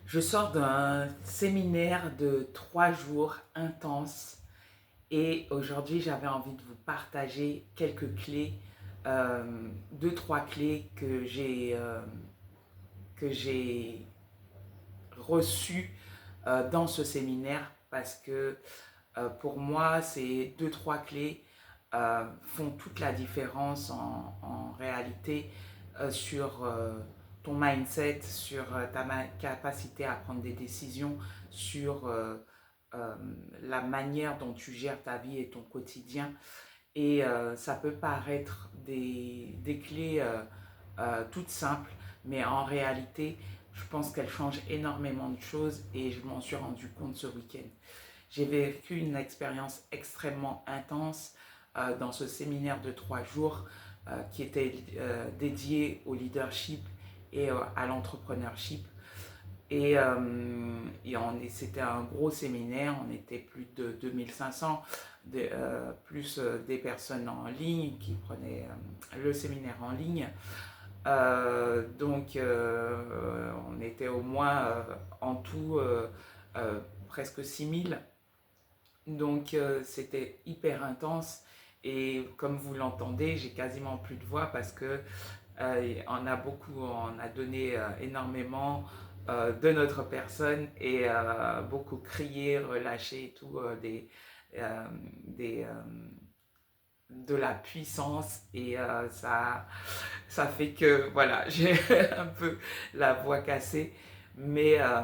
Je sors d'un séminaire de 3 jours intense et aujourd'hui j'avais envie de vous partager quelques clés, deux, trois clés que j'ai reçues dans ce séminaire parce que pour moi ces deux, trois clés font toute la différence en réalité sur ton mindset, sur ta capacité à prendre des décisions, sur euh, la manière dont tu gères ta vie et ton quotidien. Et ça peut paraître des clés toutes simples, mais en réalité, je pense qu'elles changent énormément de choses et je m'en suis rendu compte ce week-end. J'ai vécu une expérience extrêmement intense dans ce séminaire de 3 jours qui était dédié au leadership et à l'entrepreneurship. C'était un gros séminaire, on était plus de 2500, plus des personnes en ligne qui prenaient le séminaire en ligne. On était au moins en tout presque 6000. C'était hyper intense et comme vous l'entendez, j'ai quasiment plus de voix parce que on a donné énormément de notre personne et beaucoup crié, relâché et tout, euh, des, de la puissance et ça fait que voilà, j'ai un peu la voix cassée, mais, euh,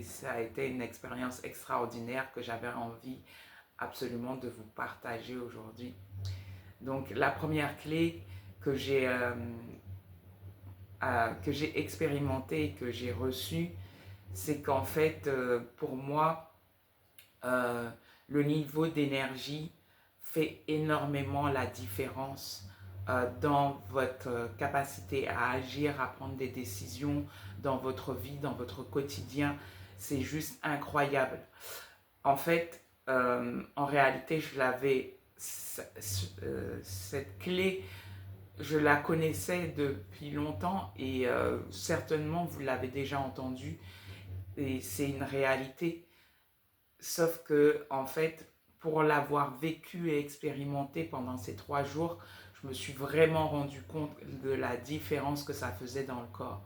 ça a été une expérience extraordinaire que j'avais envie absolument de vous partager aujourd'hui. Donc la première clé que j'ai expérimentée et que j'ai reçue, c'est qu'en fait, pour moi, euh, le niveau d'énergie fait énormément la différence dans votre capacité à agir, à prendre des décisions dans votre vie, dans votre quotidien. C'est juste incroyable. En fait, en réalité, cette clé, je la connaissais depuis longtemps et certainement vous l'avez déjà entendue et c'est une réalité. Sauf que, en fait, pour l'avoir vécu et expérimenté pendant ces 3 jours, je me suis vraiment rendu compte de la différence que ça faisait dans le corps.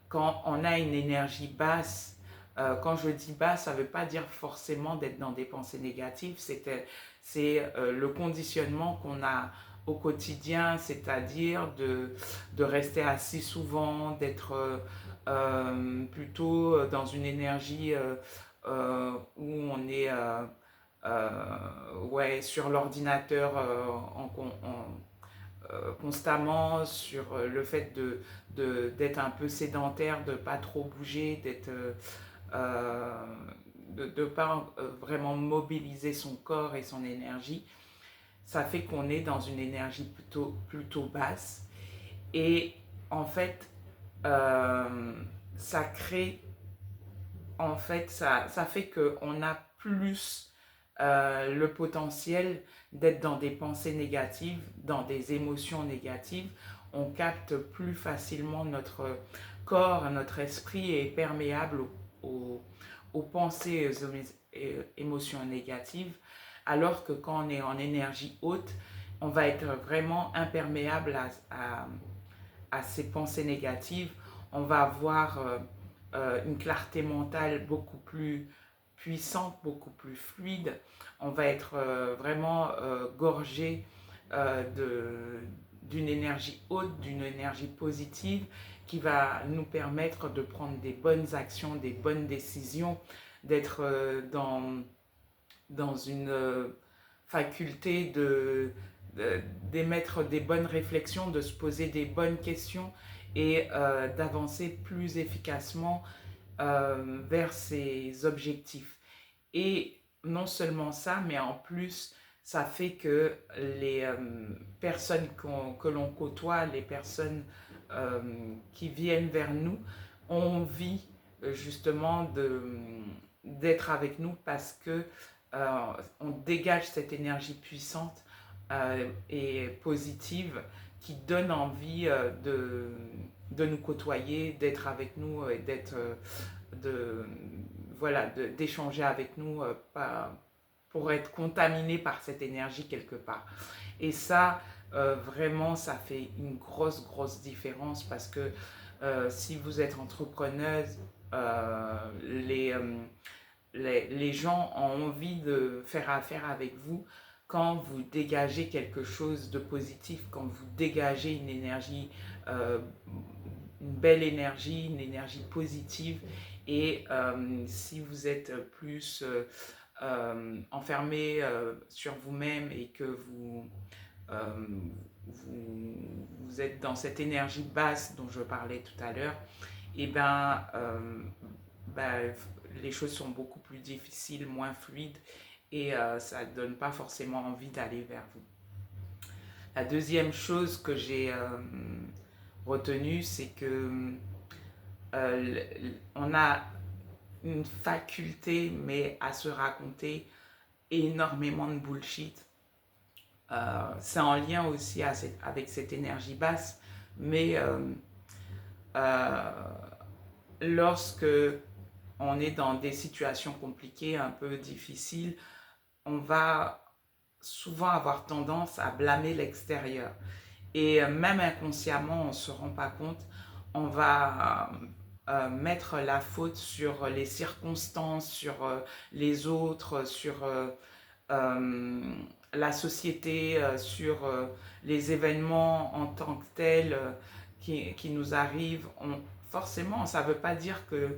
Quand on a une énergie basse, quand je dis basse, ça ne veut pas dire forcément d'être dans des pensées négatives, c'est le conditionnement qu'on a au quotidien, c'est-à-dire de rester assis souvent, d'être plutôt dans une énergie où on est ouais, sur l'ordinateur constamment, sur le fait d'être un peu sédentaire, de ne pas trop bouger, euh, de ne pas vraiment mobiliser son corps et son énergie. Ça fait qu'on est dans une énergie plutôt basse. Et en fait, euh, ça crée en fait, ça fait qu'on a plus le potentiel d'être dans des pensées négatives, dans des émotions négatives. On capte plus facilement notre corps, notre esprit est perméable aux pensées et aux émotions négatives, alors que quand on est en énergie haute, on va être vraiment imperméable à ces pensées négatives. On va avoir une clarté mentale beaucoup plus puissante, beaucoup plus fluide. On va être vraiment gorgé d'une énergie haute, d'une énergie positive qui va nous permettre de prendre des bonnes actions, des bonnes décisions, d'être dans une faculté d'émettre des bonnes réflexions, de se poser des bonnes questions et d'avancer plus efficacement vers ses objectifs. Et non seulement ça, mais en plus, ça fait que les personnes que l'on côtoie, les personnes euh, qui viennent vers nous, ont envie justement d'être avec nous parce que on dégage cette énergie puissante et positive qui donne envie de nous côtoyer, d'être avec nous et de, voilà, d'échanger avec nous pour être contaminé par cette énergie quelque part. Et ça, vraiment, ça fait une grosse différence parce que si vous êtes entrepreneuse, euh, les, euh, les gens ont envie de faire affaire avec vous quand vous dégagez quelque chose de positif, quand vous dégagez euh, une belle énergie, une énergie positive. Et si vous êtes plus enfermé sur vous-même et que euh, vous êtes dans cette énergie basse dont je parlais tout à l'heure, et ben, les choses sont beaucoup plus difficiles, moins fluides et ça ne donne pas forcément envie d'aller vers vous. La deuxième chose que j'ai retenue, c'est que on a une faculté, mais à se raconter énormément de bullshit. C'est en lien aussi avec cette énergie basse, mais euh, lorsque on est dans des situations compliquées, un peu difficiles, on va souvent avoir tendance à blâmer l'extérieur. Et même inconsciemment, on ne se rend pas compte, on va mettre la faute sur les circonstances, sur les autres, sur la société, sur les événements en tant que tels qui nous arrivent. Forcément, ça ne veut pas dire que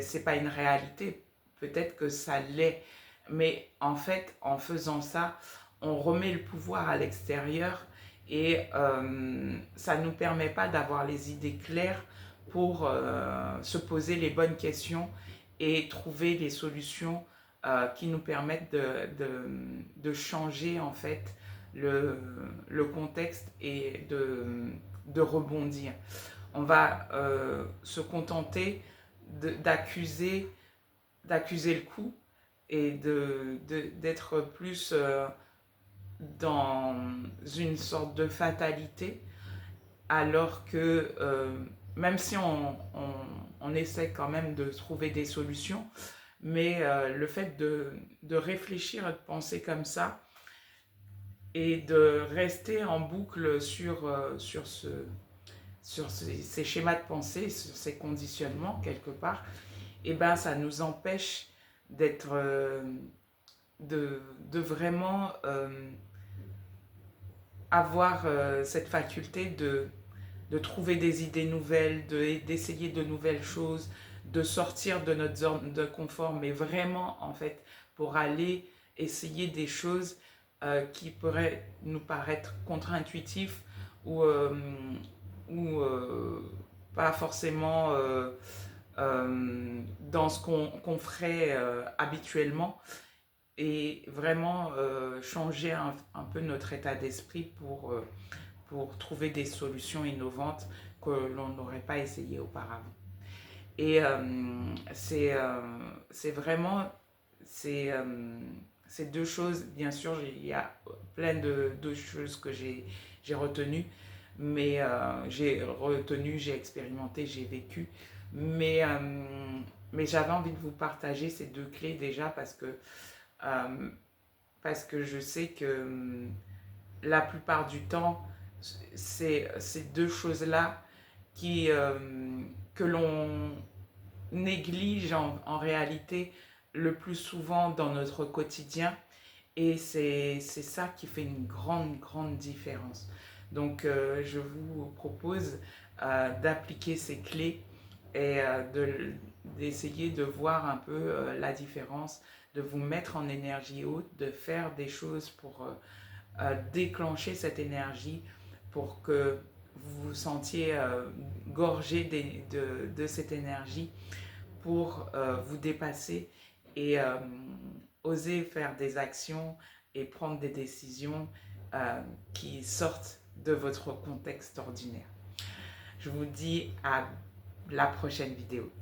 c'est pas une réalité. Peut-être que ça l'est. Mais en fait, en faisant ça, on remet le pouvoir à l'extérieur et ça ne nous permet pas d'avoir les idées claires pour se poser les bonnes questions et trouver les solutions qui nous permettent de changer en fait le contexte et de rebondir. On va se contenter d'accuser le coup et d'être plus dans une sorte de fatalité, alors que même si on essaie quand même de trouver des solutions, mais le fait de réfléchir et de penser comme ça et de rester en boucle sur ces schémas de pensée, sur ces conditionnements quelque part, et ben ça nous empêche d'être de vraiment avoir cette faculté de trouver des idées nouvelles, d'essayer de nouvelles choses, de sortir de notre zone de confort, mais vraiment en fait pour aller essayer des choses qui pourraient nous paraître contre-intuitives ou, pas forcément dans ce qu'on ferait habituellement et vraiment changer un peu notre état d'esprit pour trouver des solutions innovantes que l'on n'aurait pas essayé auparavant. Et c'est vraiment ces deux choses, bien sûr, il y a plein de choses que j'ai retenues, mais j'ai expérimenté, j'ai vécu, mais, mais j'avais envie de vous partager ces deux clés déjà euh, parce que je sais que la plupart du temps, c'est ces deux choses-là que l'on néglige en réalité le plus souvent dans notre quotidien et c'est ça qui fait une grande différence. Donc je vous propose d'appliquer ces clés et d'essayer de voir un peu la différence, de vous mettre en énergie haute, de faire des choses pour déclencher cette énergie, pour que vous vous sentiez gorgé de cette énergie pour vous dépasser et oser faire des actions et prendre des décisions qui sortent de votre contexte ordinaire. Je vous dis à la prochaine vidéo.